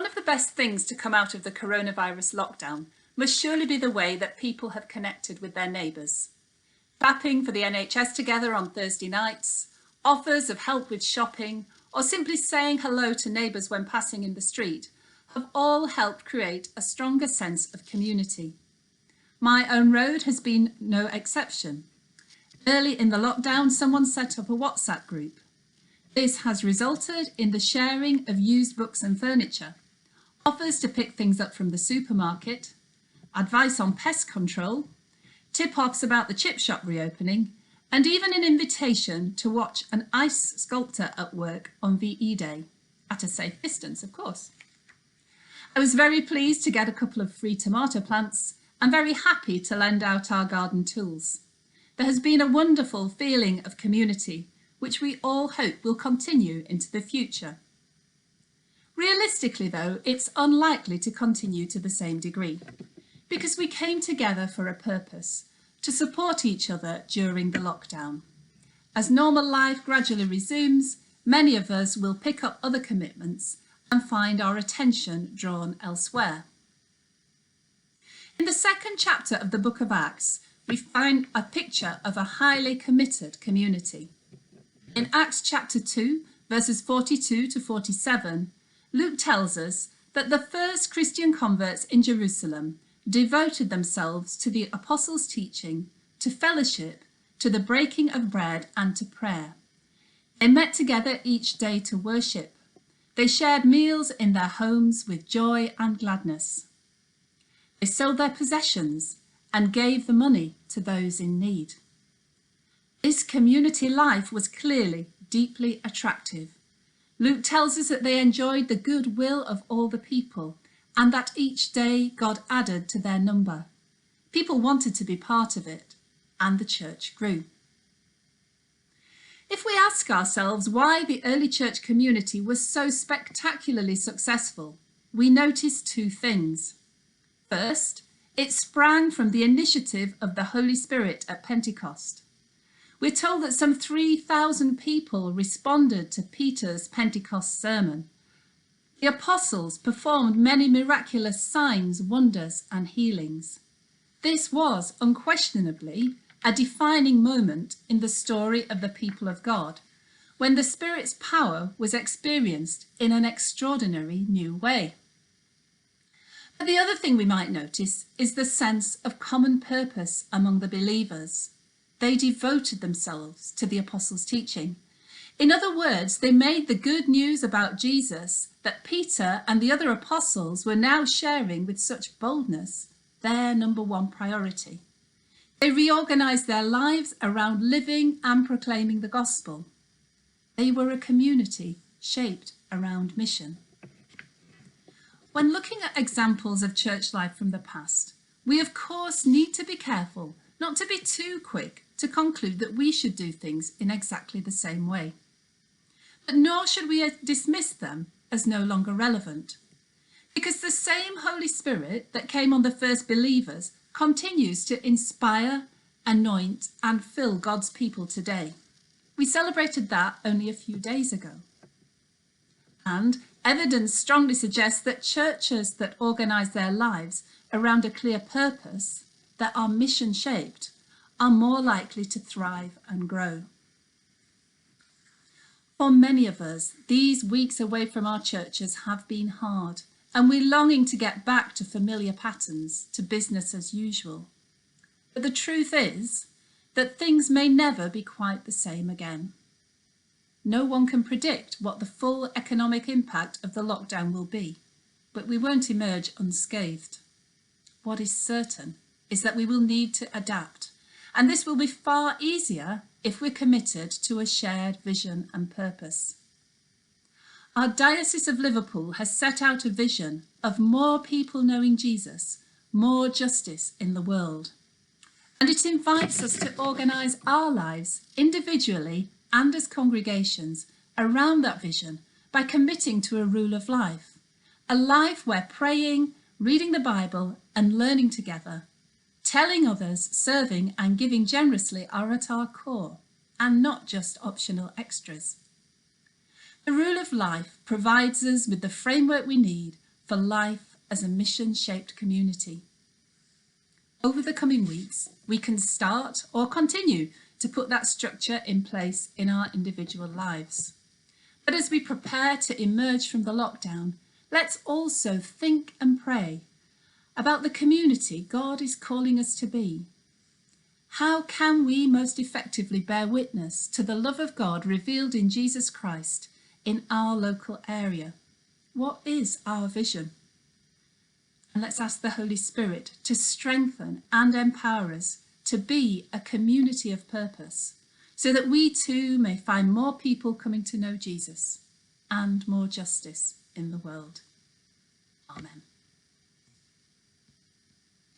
One of the best things to come out of the coronavirus lockdown must surely be the way that people have connected with their neighbours. Clapping for the NHS together on Thursday nights, offers of help with shopping, or simply saying hello to neighbours when passing in the street have all helped create a stronger sense of community. My own road has been no exception. Early in the lockdown, someone set up a WhatsApp group. This has resulted in the sharing of used books and furniture, offers to pick things up from the supermarket, advice on pest control, tip-offs about the chip shop reopening, and even an invitation to watch an ice sculptor at work on VE Day, at a safe distance, of course. I was very pleased to get a couple of free tomato plants and very happy to lend out our garden tools. There has been a wonderful feeling of community, which we all hope will continue into the future. Realistically, though, it's unlikely to continue to the same degree, because we came together for a purpose, to support each other during the lockdown. As normal life gradually resumes, many of us will pick up other commitments and find our attention drawn elsewhere. In the second chapter of the book of Acts, we find a picture of a highly committed community. In Acts chapter 2, verses 42 to 47, Luke tells us that the first Christian converts in Jerusalem devoted themselves to the apostles' teaching, to fellowship, to the breaking of bread, and to prayer. They met together each day to worship. They shared meals in their homes with joy and gladness. They sold their possessions and gave the money to those in need. This community life was clearly deeply attractive. Luke tells us that they enjoyed the goodwill of all the people and that each day God added to their number. People wanted to be part of it, and the church grew. If we ask ourselves why the early church community was so spectacularly successful, we notice two things. First, it sprang from the initiative of the Holy Spirit at Pentecost. We're told that some 3,000 people responded to Peter's Pentecost sermon. The apostles performed many miraculous signs, wonders, and healings. This was unquestionably a defining moment in the story of the people of God, when the Spirit's power was experienced in an extraordinary new way. But the other thing we might notice is the sense of common purpose among the believers. They devoted themselves to the apostles' teaching. In other words, they made the good news about Jesus that Peter and the other apostles were now sharing with such boldness their number one priority. They reorganized their lives around living and proclaiming the gospel. They were a community shaped around mission. When looking at examples of church life from the past, we of course need to be careful not to be too quick to conclude that we should do things in exactly the same way. But nor should we dismiss them as no longer relevant, because the same Holy Spirit that came on the first believers continues to inspire, anoint, and fill God's people today. We celebrated that only a few days ago. And evidence strongly suggests that churches that organise their lives around a clear purpose, that are mission-shaped, are more likely to thrive and grow. For many of us, these weeks away from our churches have been hard, and we're longing to get back to familiar patterns, to business as usual. But the truth is that things may never be quite the same again. No one can predict what the full economic impact of the lockdown will be, but we won't emerge unscathed. What is certain is that we will need to adapt, and this will be far easier if we're committed to a shared vision and purpose. Our Diocese of Liverpool has set out a vision of more people knowing Jesus, more justice in the world. And it invites us to organise our lives individually and as congregations around that vision by committing to a rule of life, a life where praying, reading the Bible and learning together, telling others, serving and giving generously are at our core and not just optional extras. The rule of life provides us with the framework we need for life as a mission-shaped community. Over the coming weeks, we can start or continue to put that structure in place in our individual lives. But as we prepare to emerge from the lockdown, let's also think and pray about the community God is calling us to be. How can we most effectively bear witness to the love of God revealed in Jesus Christ in our local area? What is our vision? And let's ask the Holy Spirit to strengthen and empower us to be a community of purpose, so that we too may find more people coming to know Jesus and more justice in the world. Amen.